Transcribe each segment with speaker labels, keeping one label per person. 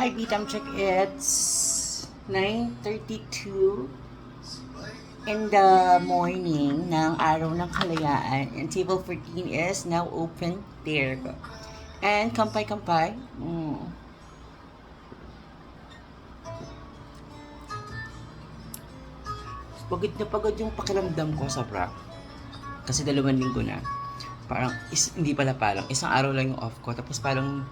Speaker 1: Hi, Vitam Check. It's 9:32 in the morning ng araw ng kalayaan. And table 14 is now open there. And kampay-kampay. Pagod yung pakiramdam ko sobra. Kasi 2 linggo na. Hindi pala parang, isang araw lang yung off ko. Tapos parang,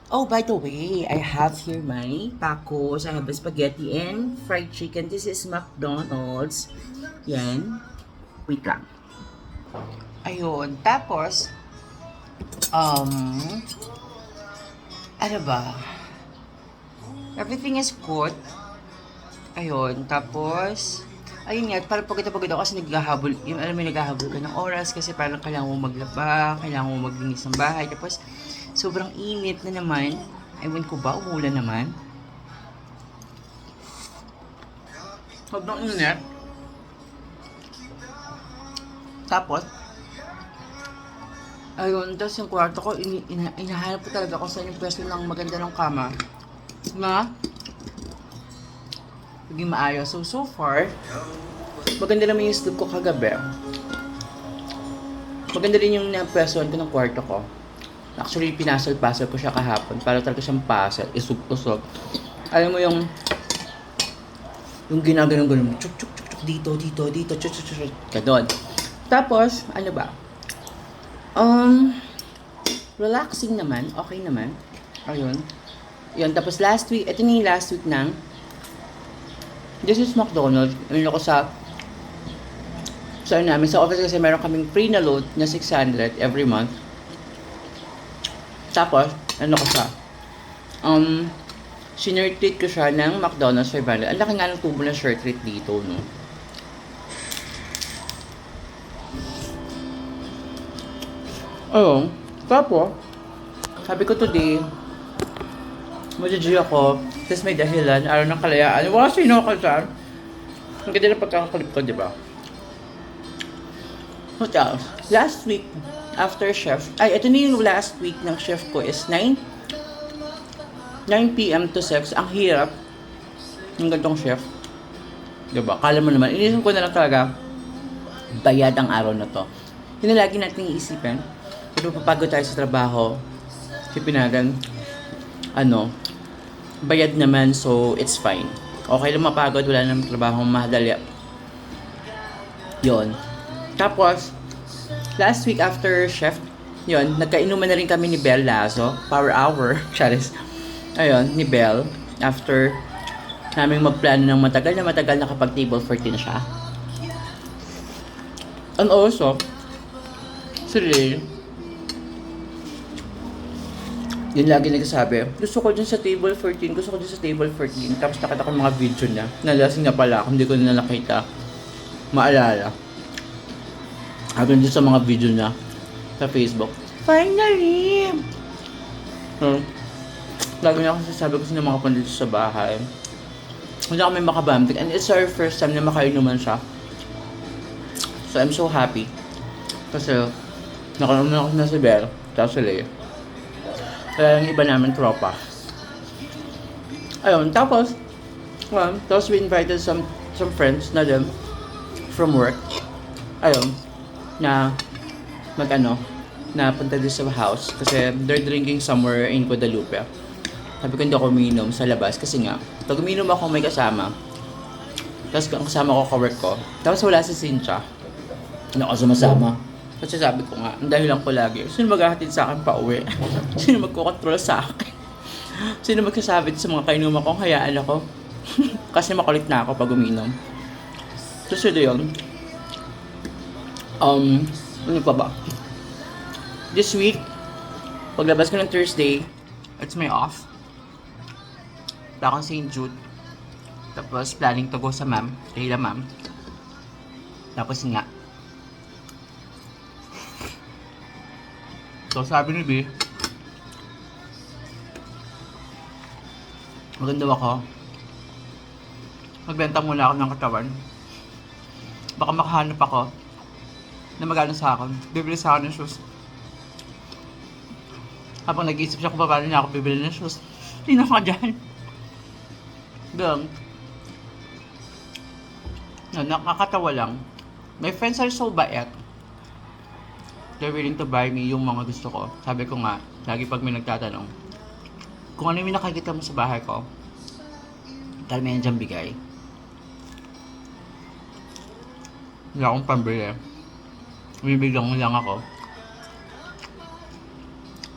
Speaker 1: oh, by the way, I have here my tacos. I have a spaghetti and fried chicken. This is McDonald's. Yan. Wait lang. Ayun. Tapos, ano ba? Everything is good. Ayun. Tapos, ayun nga, parang pagod ako kasi naghahabol, yung alam mo, naghahabol ka ng oras kasi parang kailangan mo maglaba, kailangan mo maglinis ng bahay. Tapos, sobrang init na naman. Ewan ko ba, umulan naman. Sobrang init. Tapos, ayun, tapos yung kwarto ko, inahanap ko talaga kung saan yung pwesto ng maganda ng kama. Na, maging maayos. So far, maganda naman yung sleep ko kagabi. Maganda rin yung napwestuhan ko ng kwarto ko. Actually, pinasal-pasal ko siya kahapon. Para talaga siyang pasal, isog-usog. Alam mo yung ginaganon-ganon mo, chuk, dito, chuk, ganon. Tapos, ano ba? Relaxing naman, okay naman. Ayun. Yun, tapos last week, ito na yung last week ng this is McDonald's. Ano ko sa namin, sa office kasi meron kaming free na load na 600 every month. Tapos, ano ko siya? Shirt treat ko siya ng McDonald's 500. Ang laki nga ng tubo ng shirt treat dito, no? Ayun. Tapos, sabi ko today, mag-G ako, tapos may dahilan, araw ng kalayaan. Wala sino ka dyan. Ang ganda ng pagkakakalip ko, di ba? What else? Last week, after chef, ito na yung last week ng chef ko is 9 p.m. to 6. Ang hirap ng gantong chef. Diba? Kala mo naman, inisip ko na lang talaga, bayad ang araw na to. Yun na lagi natin iisipin. Pero papagod tayo sa trabaho, pinagan, bayad naman, so it's fine. Okay lang mapagod, wala namang trabaho, madali. Yon. Tapos, last week after chef, yon, nagkainuman na rin kami ni Belle Lazo, Power Hour, Charis. Ayun, ni Belle, after naming magplano ng matagal na kapag table 14 siya. And also, si Ray, yun lagi nagsasabi, gusto ko dyan sa table 14. Tapos nakita ko mga video niya. Nalasing na pala ako, hindi ko na nakita. Maalala. Hanggang dun sa mga video niya sa Facebook. Finally! Lagi niya ako sasabi kasi ng mga pandito sa bahay. Hindi kami makabamtik. And it's our first time na makainuman siya. So I'm so happy. Kasi nakainuman ako na si Belle. Tapos si Leia. Kaya yung iba namin tropa. Ayun, tapos we invited some friends na din from work. Ayun, na na punta din sa house kasi they're drinking somewhere in Guadalupe. Sabi ko hindi ako umiinom sa labas kasi nga, pag umiinom ako may kasama. Tapos kasama ko ka-work ko. Tapos wala si Cynthia. Hindi ako sumasama. Kasi sabi ko nga, ang dahilan ko lagi, sino maghahatid sa akin pa uwi? Sino magkokontrol sa akin? Sino magsasabi sa mga kainuman kong hayaan ako? Kasi makulit na ako pag uminom. So yun. Ano pa ba? This week, paglabas ko ng Thursday, it's my off. Wala akong St. Jude. Tapos planning to go sa ma'am, Kayla ma'am. Tapos nga, so sabi ni B, maganda ako. Magbenta muna ako ng katawan. Baka makahanap ako na magano sa akin. Bibili sa akin ng shoes. Habang nag-iisip siya kung paano niya ako bibili ng shoes. Sino ka dyan? Doon. Nakakatawa lang. My friends are so bait. They're willing to buy me yung mga gusto ko. Sabi ko nga, lagi pag may nagtatanong, kung ano yung nakikita mo sa bahay ko, dahil may nandiyan bigay. Wala akong pambili. Bibigyan mo lang ako.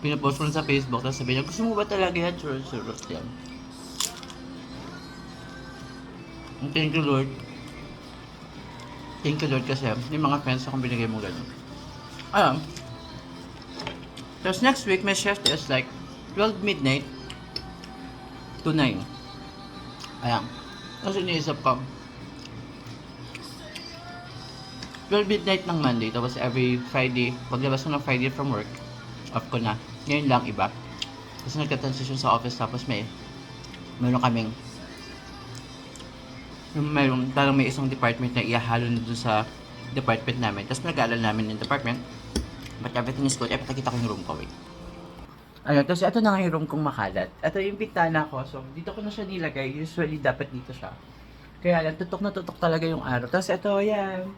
Speaker 1: Pinapost ko lang sa Facebook, tapos sabi niya, gusto mo ba talaga yan? Surot yan. Thank you Lord. Thank you Lord kasi yung mga friends akong binigay mo gano'n. Tapos next week, my shift is like 12 midnight to 9. Ayan. Tapos iniisip ko, 12 midnight ng Monday, tapos every Friday, paglabas ko ng Friday from work, off ko na. Ngayon lang iba. Kasi nagka-transition sa office, tapos meron kaming parang may isang department na ihahalo na dun sa department namin. Tapos nag-aalala namin yung department. But everything is good. Pakita ko yung room ko, wait. Ayun, tapos ito na nga yung room kong makalat. Ito yung bintana ko. So, dito ko na siya nilagay. Usually, dapat dito siya. Kaya lang, tutok na tutok talaga yung araw. Tapos ito, yan.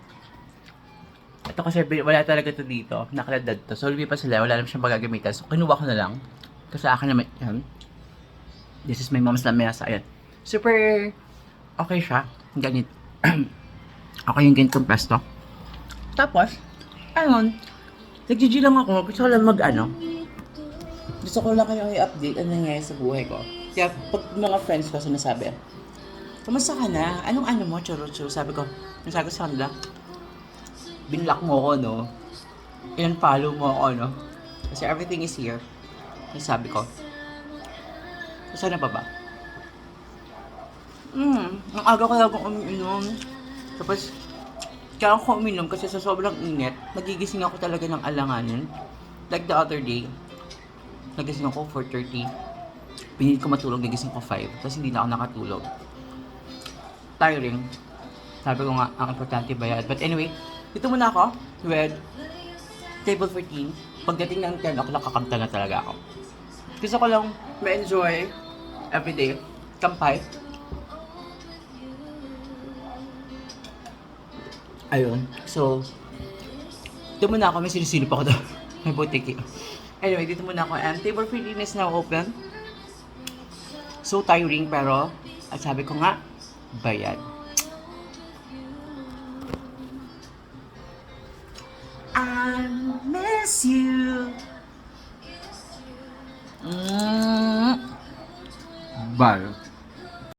Speaker 1: Ito kasi, wala talaga ito dito. Nakaladad to. So, lumipas sila. Wala naman siyang magagamitan. So, kinuha ko na lang. Kasi akin naman, yan. This is my mom's lamesa. Ayan. Super okay siya. Ganit. Okay yung ganitong pesto. Tapos, ayun. Nag-GG lang ako. Gusto ko lang gusto ko lang kayo i-update ano nangyayari sa buhay ko. Kaya pag mga friends ko sinasabi, kamusta ka na? Anong mo? Churo. Sabi ko sa kanila, binlock mo ako, no? In-follow mo ako, no? Kasi everything is here. Sabi ko. Sana pa ba? Ang aga ko lang umiinom. Tapos, kaya ako uminom kasi sa sobrang init, nagigising ako talaga ng alanganin. Like the other day, nagising ako 4:30. Pinilit ko matulog, nagising ko 5. Tapos hindi na ako nakatulog. Tiring. Sabi ko nga, ang importante bayad. But anyway, dito muna ako with table 14. Pagdating ng 10 o'clock, kakanta na talaga ako. Gusto ko lang ma-enjoy everyday. Kampay. Ayun. So, dito muna ako. May sinisilip ako doon. May butiki. Anyway, dito muna ako. And table 14 is now open. So tiring pero, at sabi ko nga, bayad. I miss you. Bye.